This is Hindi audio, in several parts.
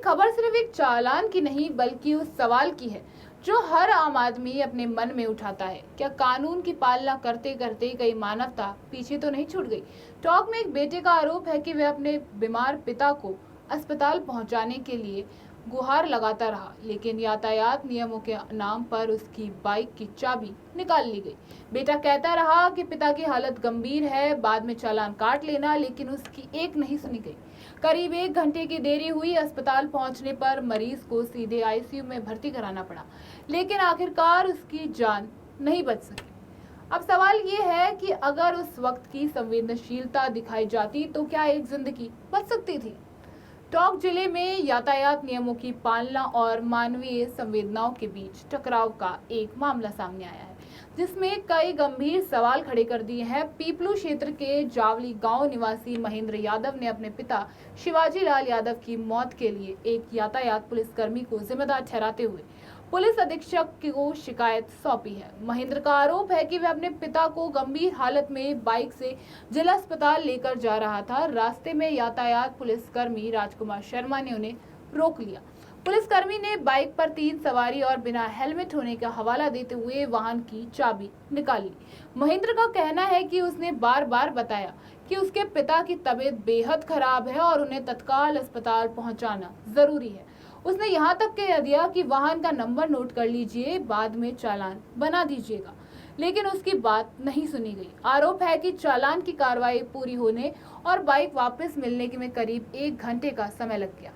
खबर सिर्फ एक चालान की नहीं बल्कि उस सवाल की है जो हर आम आदमी अपने मन में उठाता है। क्या कानून की पालना करते करते कई मानवता पीछे तो नहीं छूट गई? टॉक में एक बेटे का आरोप है कि वह अपने बीमार पिता को अस्पताल पहुंचाने के लिए गुहार लगाता रहा, लेकिन यातायात नियमों के नाम पर उसकी बाइक की चाबी निकाल ली गई। बेटा कहता रहा कि पिता की हालत गंभीर है, बाद में चालान काट लेना, लेकिन उसकी एक नहीं सुनी गई। करीब 1 घंटे की देरी हुई। अस्पताल पहुंचने पर मरीज को सीधे आईसीयू में भर्ती कराना पड़ा, लेकिन आखिरकार उसकी जान नहीं बच सकी। अब सवाल ये है कि अगर उस वक्त की संवेदनशीलता दिखाई जाती तो क्या एक जिंदगी बच सकती थी? टोंक जिले में यातायात नियमों की पालना और मानवीय संवेदनाओं के बीच टकराव का एक मामला सामने आया है, जिसमें कई गंभीर सवाल खड़े कर दिए हैं। पीपलू क्षेत्र के जावली गांव निवासी महेंद्र यादव ने अपने पिता शिवाजी लाल यादव की मौत के लिए एक यातायात पुलिसकर्मी को जिम्मेदार ठहराते हुए पुलिस अधीक्षक को शिकायत सौंपी है। महेंद्र का आरोप है कि वह अपने पिता को गंभीर हालत में बाइक से जिला अस्पताल लेकर जा रहा था। रास्ते में यातायात पुलिसकर्मी राजकुमार शर्मा ने उन्हें रोक लिया। पुलिसकर्मी ने बाइक पर 3 सवारी और बिना हेलमेट होने का हवाला देते हुए वाहन की चाबी निकाल ली। महेंद्र का कहना है कि उसने बार बार बताया कि उसके पिता की तबीयत बेहद खराब है और उन्हें तत्काल अस्पताल पहुंचाना जरूरी है। उसने यहाँ तक कह दिया कि वाहन का नंबर नोट कर लीजिए, बाद में चालान बना दीजिएगा, लेकिन उसकी बात नहीं सुनी गई। आरोप है कि चालान की कार्रवाई पूरी होने और बाइक वापस मिलने में करीब 1 घंटे का समय लग गया।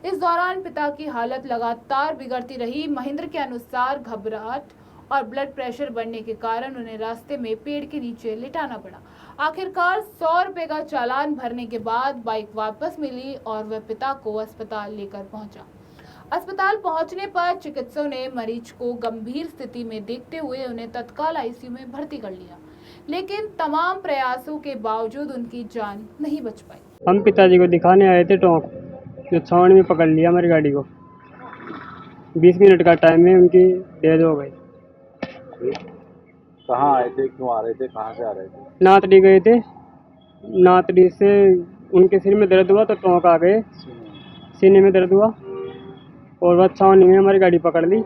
इस दौरान पिता की हालत लगातार बिगड़ती रही। महेंद्र के अनुसार घबराहट और ब्लड प्रेशर बढ़ने के कारण उन्हें रास्ते में पेड़ के नीचे लिटाना पड़ा। आखिरकार 100 रुपए का चालान भरने के बाद बाइक वापस मिली और वह पिता को अस्पताल लेकर पहुंचा। अस्पताल पहुंचने पर चिकित्सकों ने मरीज को गंभीर स्थिति में देखते हुए उन्हें तत्काल आईसीयू में भर्ती कर लिया, लेकिन तमाम प्रयासों के बावजूद उनकी जान नहीं बच पाई। हम पिताजी को दिखाने आए थे टोंक, जो छावनी में पकड़ लिया हमारी गाड़ी को। 20 मिनट का टाइम में उनकी डेथ हो गई। कहाँ आए थे, क्यों आ रहे थे, कहाँ से आ रहे थे? नातड़ी गए थे, नातड़ी से उनके सिर में दर्द हुआ तो टोंक आ गए, सीने में दर्द हुआ और वह छावनी में हमारी गाड़ी पकड़ ली।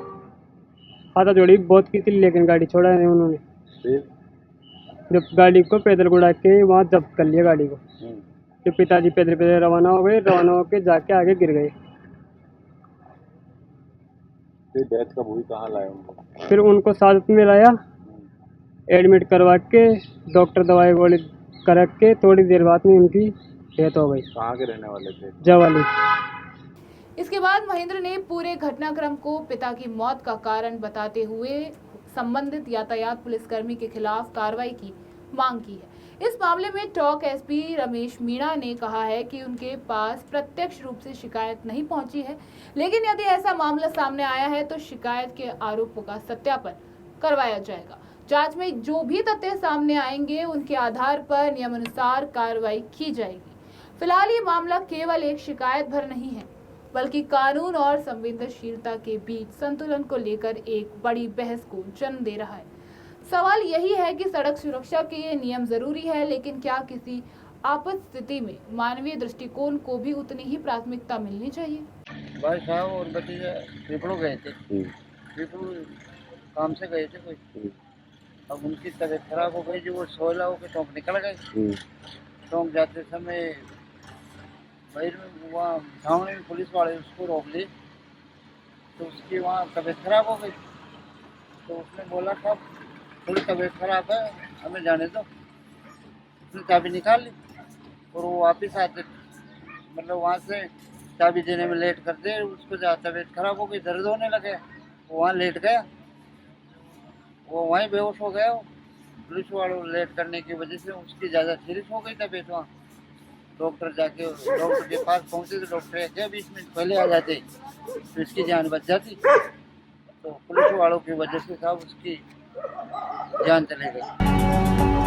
हाथा जोड़ी बहुत की थी, लेकिन गाड़ी छोड़ा नहीं उन्होंने। जब गाड़ी को पैदल उड़ा के वहाँ जब्त कर लिया गाड़ी को। तो पिताजी पैदल पैदल रवाना हो गए, रवाना होकर जाके आगे गिर गए। फिर डेथ कब हुई, कहाँ लाए उनको? फिर उनको सादत में लाया, एडमिट करवा के डॉक्टर दवाई गोली करा के थोड़ी देर बाद में उनकी डेथ हो गई। कहाँ के रहने वाले थे? जावली। इसके बाद महेंद्र ने पूरे घटनाक्रम को पिता की मौत का कारण बताते हुए संबंधित यातायात पुलिसकर्मी के खिलाफ कार्रवाई की मांग की है। इस मामले में टोंक एसपी रमेश मीणा ने कहा है कि उनके पास प्रत्यक्ष रूप से शिकायत नहीं पहुंची है, लेकिन यदि ऐसा मामला सामने आया है तो शिकायत के आरोपों का सत्यापन करवाया जाएगा। जांच में जो भी तथ्य सामने आएंगे उनके आधार पर नियमानुसार कार्रवाई की जाएगी। फिलहाल ये मामला केवल एक शिकायत भर नहीं है, बल्कि कानून और संवेदनशीलता के बीच संतुलन को लेकर एक बड़ी बहस को जन्म दे रहा है। सवाल यही है कि सड़क सुरक्षा के ये नियम जरूरी है, लेकिन क्या किसी आपात स्थिति में मानवीय दृष्टिकोण को भी उतनी ही प्राथमिकता मिलनी चाहिए? भाई साहब और भतीजा पीपलो गए थे, पीपलो काम से गए थे कोई। अब उनकी तबीयत खराब हो गई, जो वो सोला होकर टोंक निकल गए। टोंक जाते समय भाई वहाँ छावनी में पुलिस वाले उसको रोक लिए, तो उसकी वहाँ तबीयत खराब हो गई। तो उसने बोला था थोड़ी तबीयत खराब है, हमें जाने दो। उसने चाबी निकाल ली और वो वापस आते, मतलब वहाँ से चाबी देने में लेट कर दे। उसको ज़्यादा तबीयत खराब हो गई, दर्द होने लगे, वो वहाँ लेट गया, वो वहीं बेहोश हो गया। पुलिस वालों लेट करने की वजह से उसकी ज़्यादा सीरियस हो गई तबीयत। वहाँ डॉक्टर के पास पहुँचे तो डॉक्टर क्या 20 मिनट पहले आ जाते तो इसकी जान बच जाती। तो पुलिस वालों की वजह से साहब उसकी जान चली गई।